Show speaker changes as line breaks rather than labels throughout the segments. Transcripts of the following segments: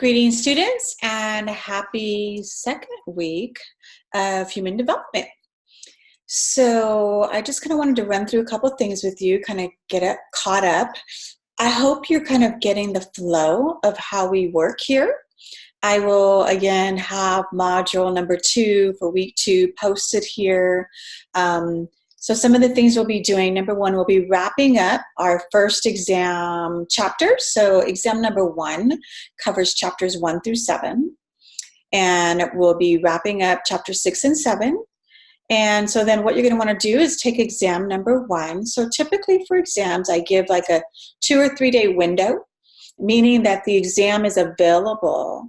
Greetings, students, and happy second week of human development. So I just kind of wanted to run through a couple of things with you, kind of get it caught up. I hope you're kind of getting the flow of how we work here. I will, again, have module number 2 for week 2 posted here. So some of the things we'll be doing, number 1, we'll be wrapping up our first exam chapters. So exam number 1 covers chapters 1 through 7. And we'll be wrapping up chapters 6 and 7. And so then what you're going to want to do is take exam number 1. So typically for exams, I give like a 2 or 3 day window, meaning that the exam is available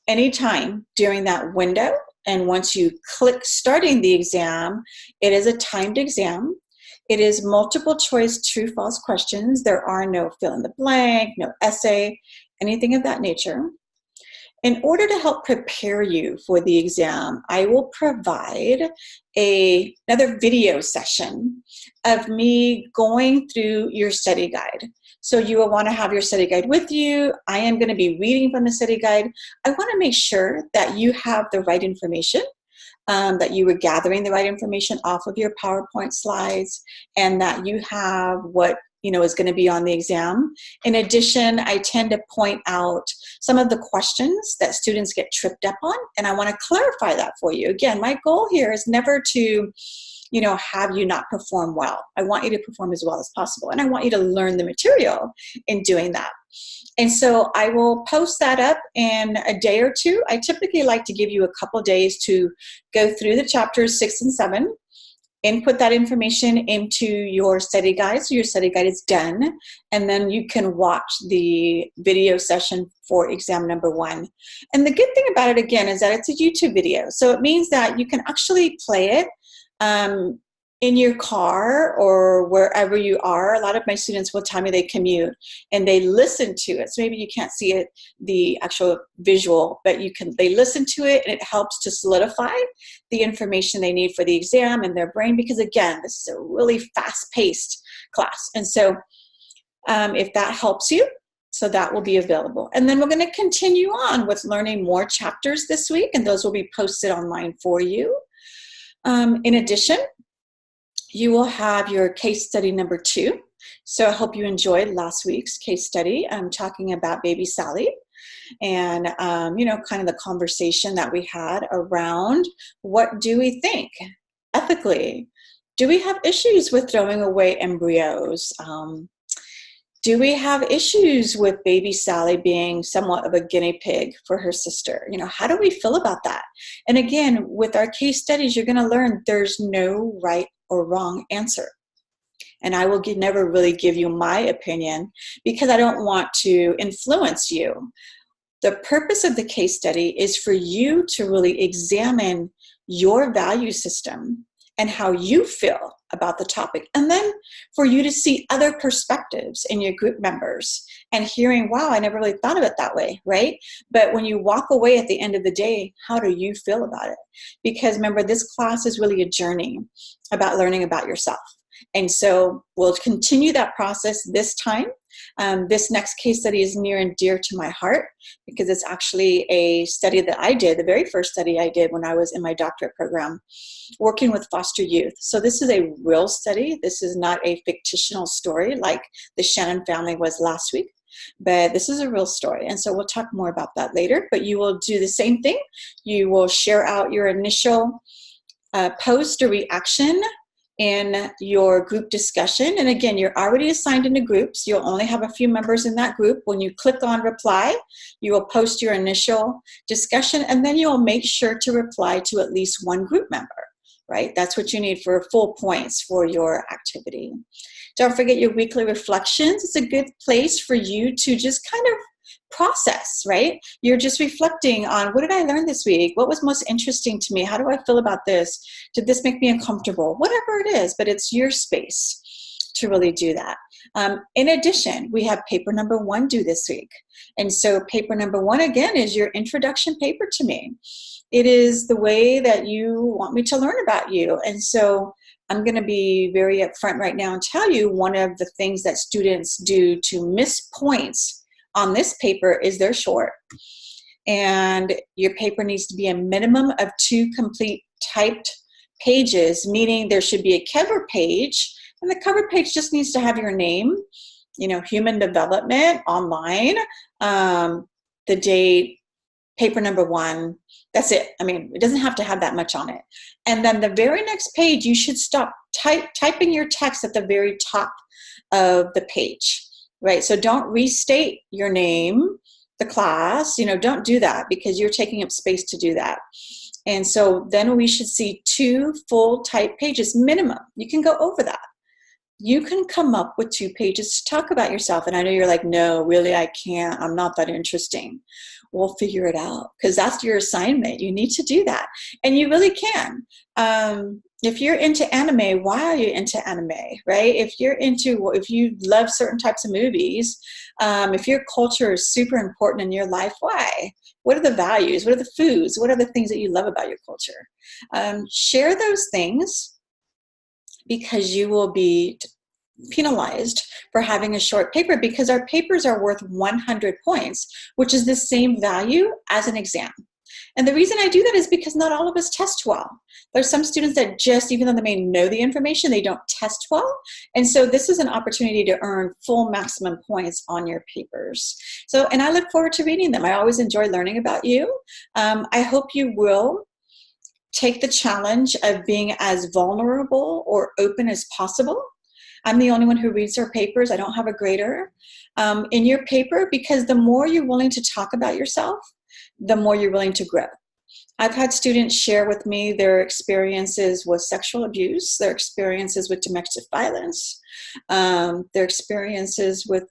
anytime during that window. And once you click starting the exam, it is a timed exam. It is multiple choice true false questions. There are no fill in the blank, no essay, anything of that nature. In order to help prepare you for the exam, I will provide another video session of me going through your study guide. So you will want to have your study guide with you. I am going to be reading from the study guide. I want to make sure that you have the right information, that you were gathering the right information off of your PowerPoint slides, and that you have what is going to be on the exam. In addition, I tend to point out some of the questions that students get tripped up on, and I want to clarify that for you. Again, my goal here is never to have you not perform well. I want you to perform as well as possible, and I want you to learn the material in doing that. And so I will post that up in a day or two. I typically like to give you a couple days to go through the chapters 6 and 7, input that information into your study guide, so your study guide is done, and then you can watch the video session for exam number 1. And the good thing about it, again, is that it's a YouTube video, so it means that you can actually play it in your car or wherever you are. A lot of my students will tell me they commute and they listen to it. So maybe you can't see it, the actual visual, but they listen to it, and it helps to solidify the information they need for the exam in their brain, because again, this is a really fast-paced class. And so if that helps you, so that will be available. And then we're going to continue on with learning more chapters this week, and those will be posted online for you. In addition, you will have your case study number 2. So I hope you enjoyed last week's case study. I'm talking about baby Sally, and kind of the conversation that we had around what do we think ethically? Do we have issues with throwing away embryos? Do we have issues with baby Sally being somewhat of a guinea pig for her sister? How do we feel about that? And again, with our case studies, you're going to learn there's no right or wrong answer. And I will never really give you my opinion, because I don't want to influence you. The purpose of the case study is for you to really examine your value system and how you feel about the topic, and then for you to see other perspectives in your group members and hearing, wow, I never really thought of it that way, right? But when you walk away at the end of the day, how do you feel about it? Because remember, this class is really a journey about learning about yourself. And so we'll continue that process this time. This next case study is near and dear to my heart, because it's actually a study that I did, the very first study I did when I was in my doctorate program, working with foster youth. So this is a real study. This is not a fictional story like the Shannon family was last week, but this is a real story. And so we'll talk more about that later, but you will do the same thing. You will share out your initial post or reaction in your group discussion. And again, you're already assigned into groups. You'll only have a few members in that group. When you click on reply, you will post your initial discussion, and then you'll make sure to reply to at least one group member, right? That's what you need for full points for your activity. Don't forget your weekly reflections. It's a good place for you to just kind of process, right? You're just reflecting on, what did I learn this week? What was most interesting to me? How do I feel about this? Did this make me uncomfortable? Whatever it is, but it's your space to really do that. In addition, we have paper number 1 due this week. And so paper number 1, again, is your introduction paper to me. It is the way that you want me to learn about you. And so I'm going to be very upfront right now and tell you one of the things that students do to miss points on this paper is they're short. and your paper needs to be a minimum of 2 complete typed pages, meaning there should be a cover page, and the cover page just needs to have your name, human development online, the date, paper number 1. That's it. I mean, it doesn't have to have that much on it. And then the very next page, you should stop typing your text at the very top of the page, right? So don't restate your name, the class, don't do that, because you're taking up space to do that. And so then we should see 2 full type pages minimum. You can go over that. You can come up with 2 pages to talk about yourself. And I know you're like, no, really, I can't. I'm not that interesting. We'll figure it out, because that's your assignment. You need to do that. And you really can. If you're into anime, why are you into anime, right? If you love certain types of movies, if your culture is super important in your life, why? What are the values? What are the foods? What are the things that you love about your culture? Share those things, because you will be penalized for having a short paper, because our papers are worth 100 points, which is the same value as an exam. And the reason I do that is because not all of us test well. There's some students that just, even though they may know the information, they don't test well. And so this is an opportunity to earn full maximum points on your papers. So, and I look forward to reading them. I always enjoy learning about you. I hope you will take the challenge of being as vulnerable or open as possible. I'm the only one who reads her papers. I don't have a grader in your paper, because the more you're willing to talk about yourself, the more you're willing to grow. I've had students share with me their experiences with sexual abuse, their experiences with domestic violence, their experiences with,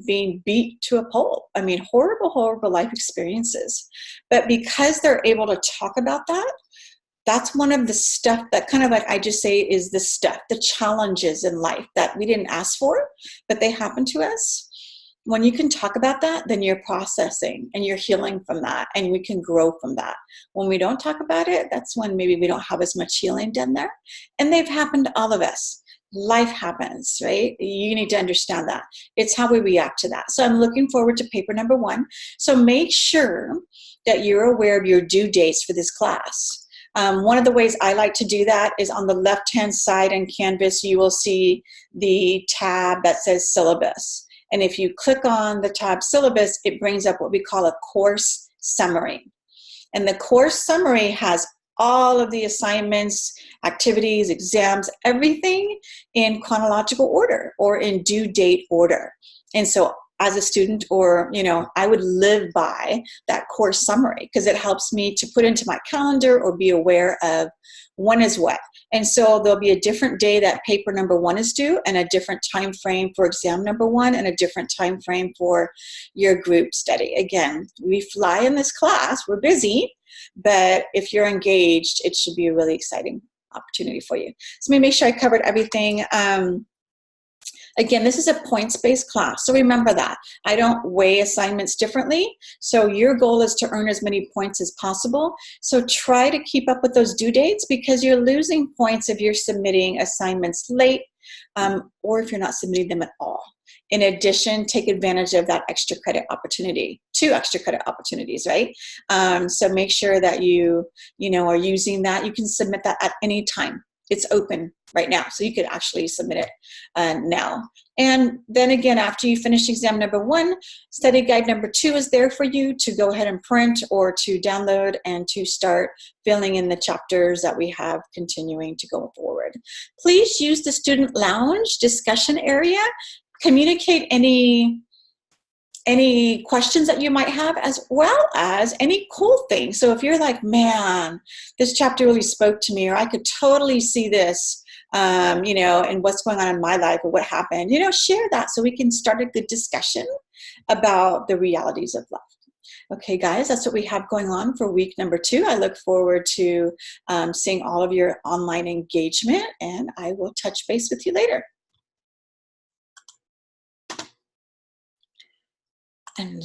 being beat to a pulp. I mean, horrible, horrible life experiences. But because they're able to talk about that, that's one of the stuff that kind of, like I just say, is the stuff, the challenges in life that we didn't ask for, but they happen to us. When you can talk about that, then you're processing and you're healing from that, and we can grow from that. When we don't talk about it, that's when maybe we don't have as much healing done there. And they've happened to all of us. Life happens, right? You need to understand that. It's how we react to that. So I'm looking forward to paper number 1. So make sure that you're aware of your due dates for this class. One of the ways I like to do that is on the left-hand side in Canvas, you will see the tab that says syllabus. And if you click on the tab syllabus, it brings up what we call a course summary. And the course summary has all of the assignments, activities, exams, everything in chronological order or in due date order. And so as a student, or, I would live by that course summary, because it helps me to put into my calendar or be aware of when is what. And so there'll be a different day that paper number 1 is due, and a different time frame for exam number 1, and a different time frame for your group study. Again, we fly in this class, we're busy, but if you're engaged, it should be a really exciting opportunity for you. So let me make sure I covered everything. Again, this is a points-based class, so remember that. I don't weigh assignments differently, so your goal is to earn as many points as possible. So try to keep up with those due dates, because you're losing points if you're submitting assignments late, or if you're not submitting them at all. In addition, take advantage of that extra credit opportunity, 2 extra credit opportunities, right? So make sure that you are using that. You can submit that at any time. It's open right now, so you could actually submit it now. And then again, after you finish exam number 1, study guide number 2 is there for you to go ahead and print or to download and to start filling in the chapters that we have continuing to go forward. Please use the student lounge discussion area. Communicate any questions that you might have, as well as any cool things. So if you're like, man, this chapter really spoke to me, or I could totally see this, and what's going on in my life, or what happened, share that so we can start a good discussion about the realities of life. Okay, guys, that's what we have going on for week number 2. I look forward to seeing all of your online engagement, and I will touch base with you later. And